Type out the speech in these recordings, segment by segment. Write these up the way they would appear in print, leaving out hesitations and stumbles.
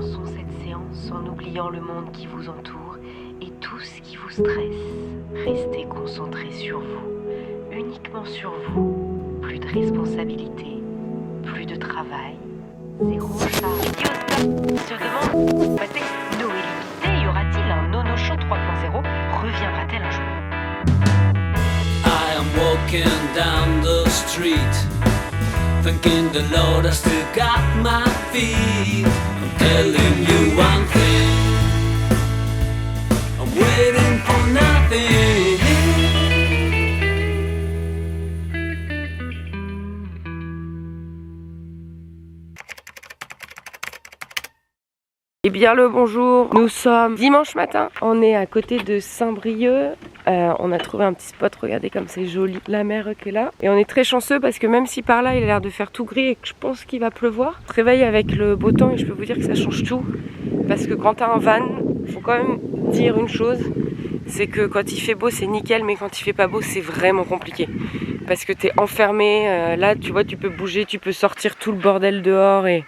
Commençons cette séance en oubliant le monde qui vous entoure et tout ce qui vous stresse. Restez concentrés sur vous, uniquement sur vous. Plus de responsabilités, plus de travail, zéro charge. Se demande, Noélie, y aura-t-il un Nono Show 3.0? Reviendra-t-elle un jour? I am walking down the street, thanking the Lord I still got my feet. I'm telling you one thing, I'm waiting for nothing. Eh bien le bonjour, nous sommes dimanche matin, on est à côté de Saint-Brieuc, on a trouvé un petit spot, regardez comme c'est joli, la mer qui est là. Et on est très chanceux parce que même si par là il a l'air de faire tout gris et que je pense qu'il va pleuvoir, on se réveille avec le beau temps et je peux vous dire que ça change tout. Parce que quand t'as un van, faut quand même dire une chose, c'est que quand il fait beau c'est nickel, mais quand il fait pas beau c'est vraiment compliqué. Parce que t'es enfermé, là tu vois tu peux bouger, tu peux sortir tout le bordel dehors et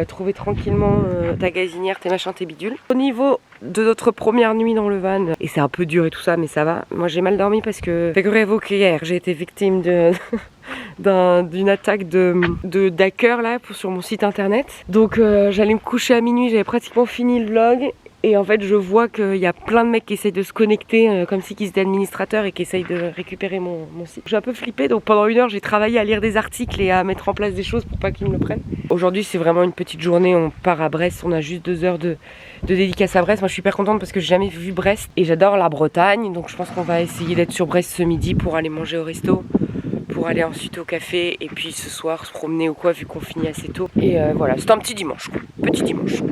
trouver tranquillement ta gazinière, tes machins, tes bidules. Au niveau de notre première nuit dans le van, et c'est un peu dur et tout ça, mais ça va. Moi j'ai mal dormi parce que, figurez-vous qu'hier j'ai été victime d'une attaque d'hackers là sur mon site internet. Donc j'allais me coucher à minuit, j'avais pratiquement fini le vlog. Et en fait je vois qu'il y a plein de mecs qui essayent de se connecter comme si ils étaient administrateurs et qui essayent de récupérer mon site. J'ai un peu flippé, donc pendant 1 heure j'ai travaillé à lire des articles et à mettre en place des choses pour pas qu'ils me le prennent. Aujourd'hui c'est vraiment une petite journée, on part à Brest, on a juste 2 heures de dédicace à Brest. Moi je suis hyper contente parce que j'ai jamais vu Brest et j'adore la Bretagne, donc je pense qu'on va essayer d'être sur Brest ce midi pour aller manger au resto, pour aller ensuite au café et puis ce soir se promener ou quoi vu qu'on finit assez tôt. Et voilà, c'est un petit dimanche quoi. Petit dimanche.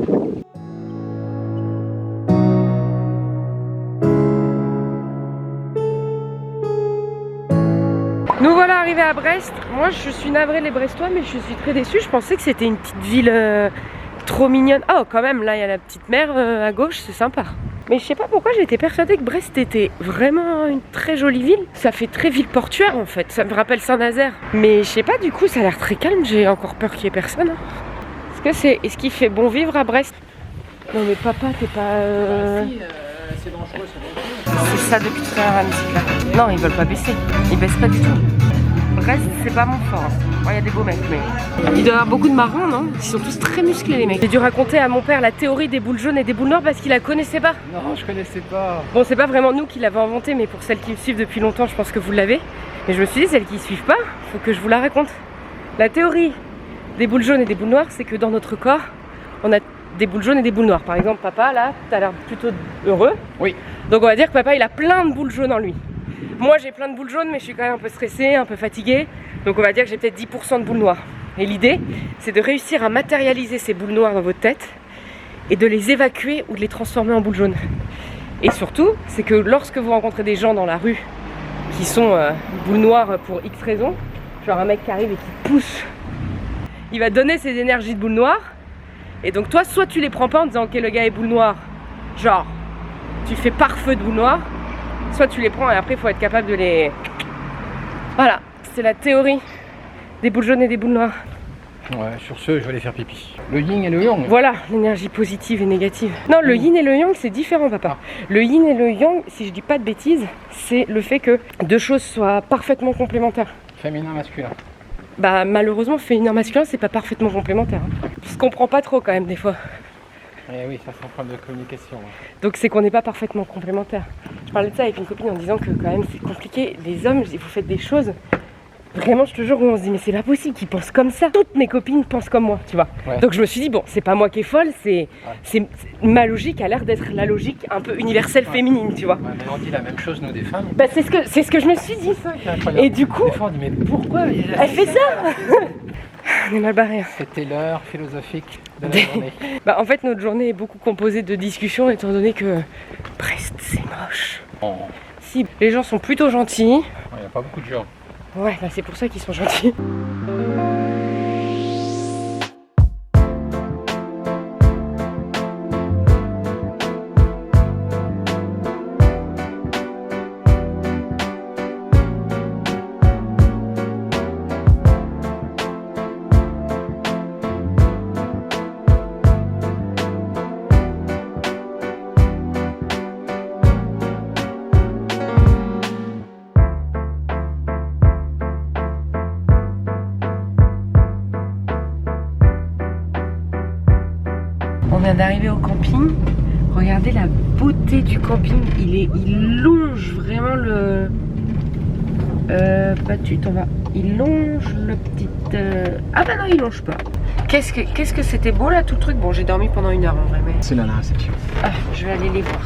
Nous voilà arrivés à Brest. Moi je suis navrée les Brestois, mais je suis très déçue. Je pensais que c'était une petite ville trop mignonne. Oh quand même, là il y a la petite mer à gauche, c'est sympa. Mais je sais pas pourquoi j'étais persuadée que Brest était vraiment une très jolie ville. Ça fait très ville portuaire en fait, ça me rappelle Saint-Nazaire. Mais je sais pas, du coup ça a l'air très calme, j'ai encore peur qu'il y ait personne. Est-ce qu'il fait bon vivre à Brest? Non mais papa t'es pas... C'est dangereux, c'est dangereux. C'est ça depuis tout à l'heure la musique là. Non, ils veulent pas baisser. Ils baissent pas du tout. Brest, c'est pas mon fort. Il y a des beaux mecs, mais... Il doit y avoir beaucoup de marrons, non? Ils sont tous très musclés, les mecs. J'ai dû raconter à mon père la théorie des boules jaunes et des boules noires parce qu'il la connaissait pas. Non, je connaissais pas. Bon, c'est pas vraiment nous qui l'avons inventé, mais pour celles qui me suivent depuis longtemps, je pense que vous l'avez. Mais je me suis dit, celles qui ne suivent pas, faut que je vous la raconte. La théorie des boules jaunes et des boules noires, c'est que dans notre corps, on a des boules jaunes et des boules noires. Par exemple, papa, là, t'as l'air plutôt heureux. Oui. Donc on va dire que papa, il a plein de boules jaunes en lui. Moi, j'ai plein de boules jaunes, mais je suis quand même un peu stressée, un peu fatiguée. Donc on va dire que j'ai peut-être 10% de boules noires. Et l'idée, c'est de réussir à matérialiser ces boules noires dans votre tête et de les évacuer ou de les transformer en boules jaunes. Et surtout, c'est que lorsque vous rencontrez des gens dans la rue qui sont boules noires pour X raisons, genre un mec qui arrive et qui pousse, il va donner ses énergies de boules noires. Et donc toi, soit tu les prends pas en disant ok le gars est boule noire, genre tu fais pare-feu de boule noire, soit tu les prends et après il faut être capable de les... Voilà, c'est la théorie des boules jaunes et des boules noires. Ouais, sur ce, je vais aller faire pipi. Le yin et le yang. Voilà, l'énergie positive et négative. Non, le yin et le yang, c'est différent, papa. Le yin et le yang, si je dis pas de bêtises, c'est le fait que deux choses soient parfaitement complémentaires. Féminin, masculin. Bah malheureusement, féminin masculin, c'est pas parfaitement complémentaire. On se comprend pas trop quand même des fois. Eh oui, ça c'est un problème de communication. Donc c'est qu'on n'est pas parfaitement complémentaires. Je parlais de ça avec une copine en disant que quand même c'est compliqué. Les hommes, vous faites des choses, vraiment je te jure, où on se dit mais c'est pas possible qu'ils pensent comme ça. Toutes mes copines pensent comme moi, tu vois. Ouais. Donc je me suis dit bon, c'est pas moi qui est folle, c'est ma logique a l'air d'être la logique un peu universelle féminine, tu vois. Ouais, mais on dit la même chose nous des femmes. Bah c'est ce que je me suis dit. Et du coup, des fois on dit mais pourquoi elle fait ça? On est mal barré. C'était l'heure philosophique de la journée. Bah en fait notre journée est beaucoup composée de discussions étant donné que Brest c'est moche. Oh. Si, les gens sont plutôt gentils. Il n'y a pas beaucoup de gens. Ouais, bah c'est pour ça qu'ils sont gentils. On vient d'arriver au camping. Regardez la beauté du camping. Il longe vraiment le... Il longe le petit... Ah bah non, il longe pas. Qu'est-ce que c'était beau là, tout le truc. Bon, j'ai dormi pendant 1 heure en vrai, mais... C'est là la réception. Ah, je vais aller les voir.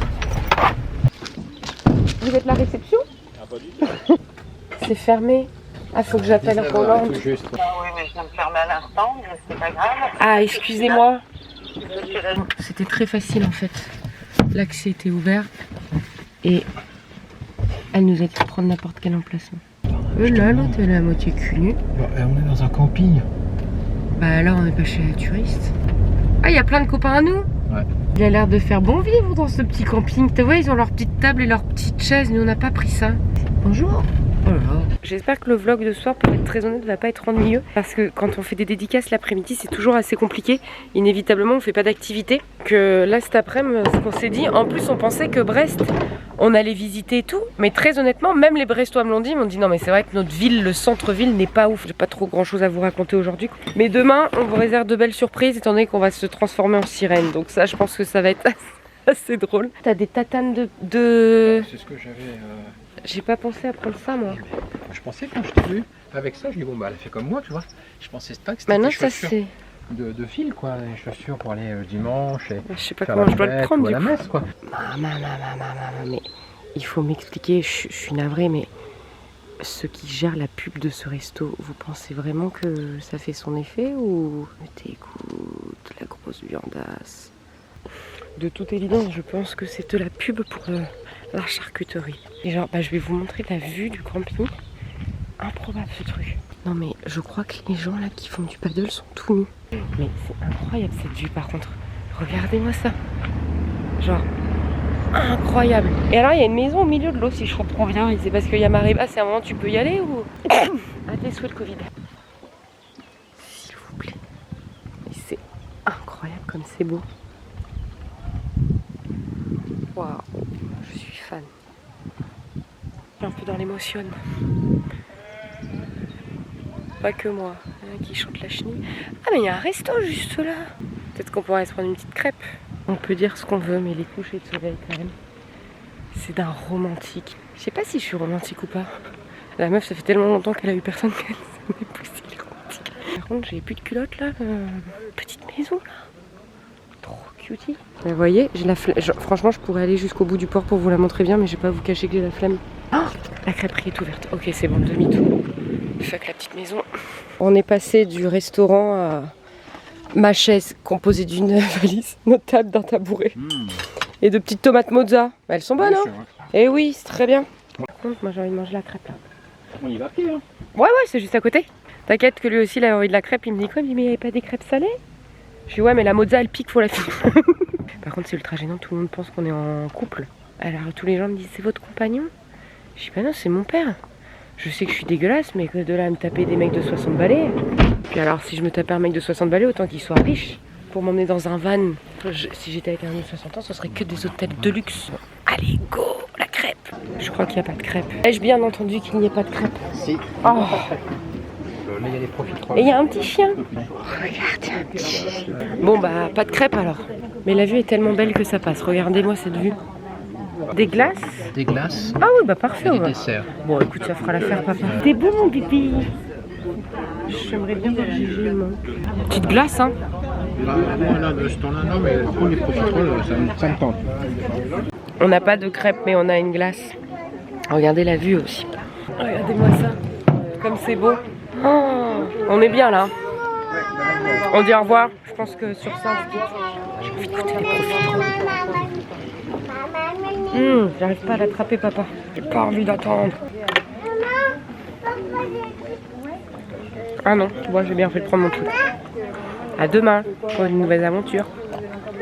Vous êtes la réception? Ah, pas du tout. C'est fermé. Ah, faut que j'appelle Roland. Ah oui, mais je viens de fermer à l'instant, mais c'est pas grave. Ah, excusez-moi. C'était très facile en fait. L'accès était ouvert et elle nous a dit de prendre n'importe quel emplacement. Là, l'autre elle est à moitié cul nu. On est dans un camping. Bah là, on n'est pas chez la touriste. Ah, il y a plein de copains à nous. Ouais. Il a l'air de faire bon vivre dans ce petit camping. Tu vois, ils ont leur petite table et leur petite chaise. Nous, on n'a pas pris ça. Bonjour. Oh là là. J'espère que le vlog de ce soir, pour être très honnête, ne va pas être ennuyeux. Parce que quand on fait des dédicaces l'après-midi, c'est toujours assez compliqué. Inévitablement, on fait pas d'activité. Que là, cet après-midi, ce qu'on s'est dit, en plus, on pensait que Brest, on allait visiter et tout. Mais très honnêtement, même les Brestois me l'ont dit. Ils m'ont dit non, mais c'est vrai que notre ville, le centre-ville, n'est pas ouf. J'ai pas trop grand-chose à vous raconter aujourd'hui. Mais demain, on vous réserve de belles surprises, étant donné qu'on va se transformer en sirène. Donc ça, je pense que ça va être assez drôle. T'as des tatanes de... C'est ce que j'avais... J'ai pas pensé à prendre ça, moi. Je pensais quand je t'ai vu avec ça, je dis bon bah elle fait comme moi, tu vois. Je pensais pas que c'était Maintenant, des ça chaussures c'est... de fil, quoi. Des chaussures pour aller dimanche et Je sais pas faire comment la je dois le fête prendre, ou à du la coup. messe, quoi. Mais il faut m'expliquer, je suis navrée, mais ceux qui gèrent la pub de ce resto, vous pensez vraiment que ça fait son effet ou... T'écoutes, la grosse viandasse. De toute évidence, je pense que c'est de la pub pour la charcuterie. Et genre, bah, je vais vous montrer la vue du camping. Improbable ce truc. Non mais je crois que les gens là qui font du paddle sont tout nus. Mais c'est incroyable cette vue par contre. Regardez-moi ça. Genre... incroyable. Et alors il y a une maison au milieu de l'eau si je comprends bien. Et c'est parce qu'il y a marée basse, c'est un moment où tu peux y aller ou... À tes souhaits de Covid. S'il vous plaît. Et c'est incroyable comme c'est beau. Waouh, je suis fan. Un peu dans l'émotion. Pas que moi. Il y en a qui chantent la chenille. Ah mais il y a un resto juste là. Peut-être qu'on pourrait se prendre une petite crêpe. On peut dire ce qu'on veut, mais les couchers de soleil quand même, c'est d'un romantique. Je sais pas si je suis romantique ou pas. La meuf, ça fait tellement longtemps qu'elle a eu personne qu'elle n'est plus si romantique. Par contre, j'ai plus de culotte là. Petite maison là. Trop cutie. Vous voyez, j'ai la flemme. Franchement, je pourrais aller jusqu'au bout du port pour vous la montrer bien, mais je vais pas vous cacher que j'ai la flemme. Oh, la crêperie est ouverte. Ok, c'est bon, demi-tour. Fuck la petite maison. On est passé du restaurant à ma chaise composée d'une valise, notre table d'un tabouret et de petites tomates mozza. Elles sont bonnes, hein? Eh oui, c'est très bien. Par contre, moi j'ai envie de manger la crêpe là. On y va pied, hein. Ouais, c'est juste à côté. T'inquiète que lui aussi il a envie de la crêpe. Il me dit quoi? Il me dit mais il n'y avait pas des crêpes salées? Je dis ouais, mais la mozza elle pique, faut la finir. Par contre, c'est ultra gênant, tout le monde pense qu'on est en couple. Alors tous les gens me disent c'est votre compagnon? Je dis bah non, c'est mon père. Je sais que je suis dégueulasse, mais que de là à me taper des mecs de 60 balais. Puis alors, si je me tapais un mec de 60 balais, autant qu'il soit riche. Pour m'emmener dans un van, si j'étais avec un homme de 60 ans, ce serait que des hôtels de luxe. Allez, go, la crêpe. Je crois qu'il n'y a pas de crêpe. Ai-je bien entendu qu'il n'y ait pas de crêpe? Si. Oh. Mais il y a des profiteroles. Et il y a un petit chien. Regardez un petit chien. Bon bah, pas de crêpe alors. Mais la vue est tellement belle que ça passe. Regardez-moi cette vue. Des glaces? Des glaces. Ah oui, bah parfait. Et des Ouais. desserts. Bon, écoute, ça fera l'affaire, papa. T'es beau, mon pipi. J'aimerais bien voir Gigi, moi. Petite glace, hein. Moi, là, de ce temps-là, non, mais pour les profiteroles, ça me tente. On n'a pas de crêpes, mais on a une glace. Regardez la vue aussi. Regardez-moi ça. Comme c'est beau. Oh, on est bien là. On dit au revoir. Je pense que sur ça, j'ai envie de goûter les profiteroles. J'arrive pas à l'attraper, papa. J'ai pas envie d'attendre. Ah non, tu vois, j'ai bien fait de prendre mon truc. À demain pour une nouvelle aventure.